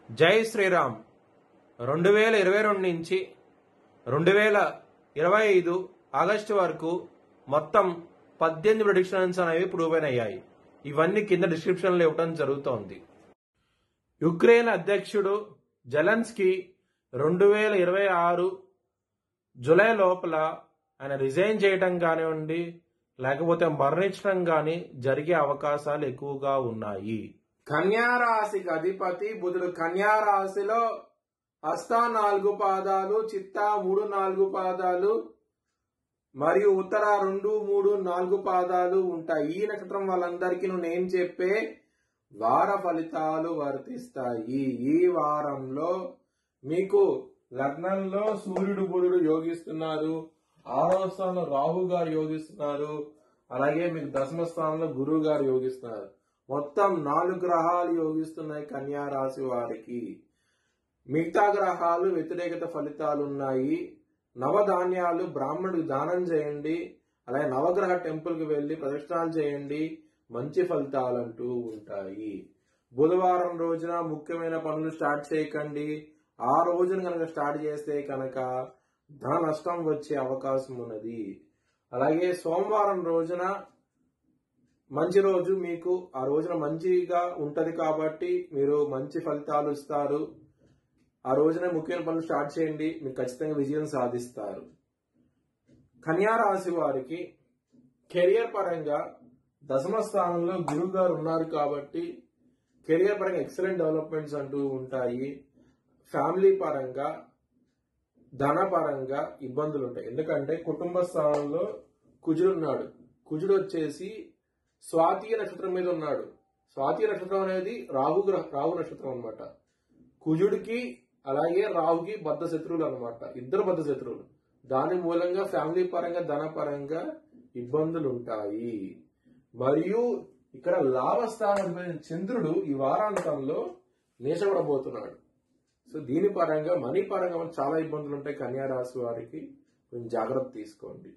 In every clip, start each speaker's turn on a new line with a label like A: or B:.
A: జై శ్రీరామ్. 2022 నుంచి 2025 ఆగస్టు వరకు మొత్తం 18 ప్రెడిక్షన్స్ అనేవి ప్రూవ్ అయ్యాయి. ఇవన్నీ కింద డిస్క్రిప్షన్లో ఇవ్వడం జరుగుతోంది. యుక్రెయిన్ అధ్యక్షుడు జెలెన్స్కీ 2026 జూలై లోపల ఆయన రిజైన్ చేయటం కానివ్వండి, లేకపోతే మరణించడం కానీ జరిగే అవకాశాలు ఎక్కువగా ఉన్నాయి. కన్యా రాశికి అధిపతి బుధుడు కన్యా రాశిలో హస్త 4 పాదాలు, చిత్త 3, 4 పాదాలు మరియు ఉత్తర 2, 3, 4 పాదాలు ఉంటాయి. ఈ నక్షత్రం వాళ్ళందరికీ నేను చెప్పే వార ఫలితాలు వర్తిస్తాయి. ఈ వారంలో మీకు లగ్నంలో సూర్యుడు బుధుడు యోగిస్తున్నారు, 6వ స్థానంలో రాహు గారు యోగిస్తున్నారు, అలాగే మీకు దశమ స్థానంలో గురువు గారు యోగిస్తున్నారు. మొత్తం 4 గ్రహాలు యోగిస్తున్నాయి కన్యా రాశి వారికి. మిగతా గ్రహాలు వ్యతిరేకత ఫలితాలు ఉన్నాయి. నవధాన్యాలు బ్రాహ్మణుడికి దానం చేయండి, అలాగే నవగ్రహ టెంపుల్ కి వెళ్లి ప్రదక్షిణాలు చేయండి, మంచి ఫలితాలు అంటూ ఉంటాయి. బుధవారం రోజున ముఖ్యమైన పనులు స్టార్ట్ చేయకండి. ఆ రోజున కనుక స్టార్ట్ చేస్తే కనుక ధన నష్టం వచ్చే అవకాశం ఉన్నది. అలాగే సోమవారం రోజున మంచి రోజు, మీకు ఆ రోజున మంచిగా ఉంటది కాబట్టి మీరు మంచి ఫలితాలు ఇస్తారు. ఆ రోజున ముఖ్యమైన పనులు స్టార్ట్ చేయండి, మీరు ఖచ్చితంగా విజయం సాధిస్తారు. కన్యా రాశి వారికి కెరియర్ పరంగా దశమ స్థానంలో గురువు గారు ఉన్నారు కాబట్టి కెరియర్ పరంగా ఎక్సలెంట్ డెవలప్మెంట్స్ అంటూ ఉంటాయి. ఫ్యామిలీ పరంగా ధన పరంగా ఇబ్బందులు ఉంటాయి. ఎందుకంటే కుటుంబ స్థానంలో కుజుడు ఉన్నాడు. కుజుడు వచ్చేసి స్వాతి నక్షత్రం మీద ఉన్నాడు. స్వాతి నక్షత్రం అనేది రాహు నక్షత్రం అనమాట. కుజుడికి అలాగే రాహుకి బద్ధ శత్రువులు అనమాట, ఇద్దరు బద్ధ శత్రువులు. దాని మూలంగా ఫ్యామిలీ పరంగా ధన పరంగా ఇబ్బందులు ఉంటాయి. మరియు ఇక్కడ లాభస్థానం చంద్రుడు ఈ వారాంతంలో నీచబడబోతున్నాడు. సో దీని పరంగా మనీ పరంగా చాలా ఇబ్బందులు ఉంటాయి. కన్యా రాశి వారికి కొంచెం జాగ్రత్త తీసుకోండి.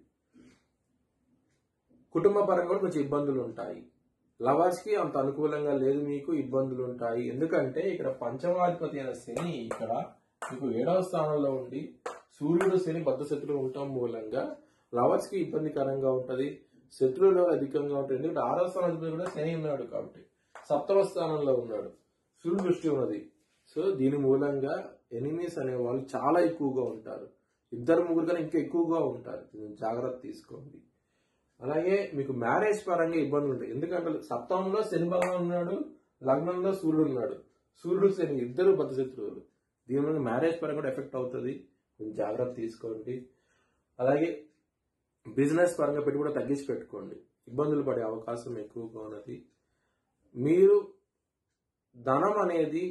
A: కుటుంబ పరంగా కూడా కొంచెం ఇబ్బందులు ఉంటాయి. లవర్స్ కి అంత అనుకూలంగా లేదు, మీకు ఇబ్బందులు ఉంటాయి. ఎందుకంటే ఇక్కడ పంచమాధిపతి అయిన శని ఇక్కడ మీకు 7వ స్థానంలో ఉండి సూర్యుడు శని బద్ధ శత్రువులు ఉండటం మూలంగా లవర్స్ కి ఇబ్బందికరంగా ఉంటది, శత్రువులు అధికంగా ఉంటుంది. ఎందుకంటే 6వ స్థానాధిపతి కూడా శని ఉన్నాడు కాబట్టి 7వ స్థానంలో ఉన్నాడు, సూర్యుడు దృష్టి ఉన్నది. సో దీని మూలంగా ఎనిమీస్ అనే వాళ్ళు చాలా ఎక్కువగా ఉంటారు. 2, 3 కన్నా ఇంకా ఎక్కువగా ఉంటారు. జాగ్రత్త తీసుకోండి. అలాగే మీకు మ్యారేజ్ పరంగా ఇబ్బందులు ఉంటాయి. ఎందుకంటే 7వ శని భగవాన్ ఉన్నాడు, లగ్నంలో సూర్యుడు ఉన్నాడు. సూర్యుడు శని ఇద్దరు బద్ధ శత్రువులు. దీని వల్ల మ్యారేజ్ పరంగా కూడా ఎఫెక్ట్ అవుతుంది. కొంచెం జాగ్రత్త తీసుకోండి. అలాగే బిజినెస్ పరంగా పెట్టుబడి తగ్గించి పెట్టుకోండి, ఇబ్బందులు పడే అవకాశం ఎక్కువగా ఉన్నది. మీరు ధనం అనేది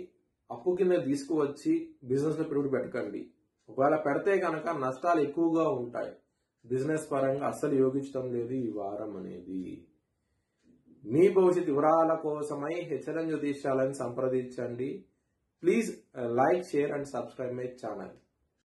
A: అప్పు కింద తీసుకువచ్చి బిజినెస్ లో పెట్టుబడి పెట్టకండి. ఒకవేళ పెడితే కనుక నష్టాలు ఎక్కువగా ఉంటాయి. బిజినెస్ పరంగా అస్సలు యోగించడం లేదు ఈ వారం అనేది. మీ భవిష్యత్ వివరాల కోసమై హెచ్ఎల్ఎన్ జ్యోతిష్యాలను సంప్రదించండి. Please like, share and subscribe my channel.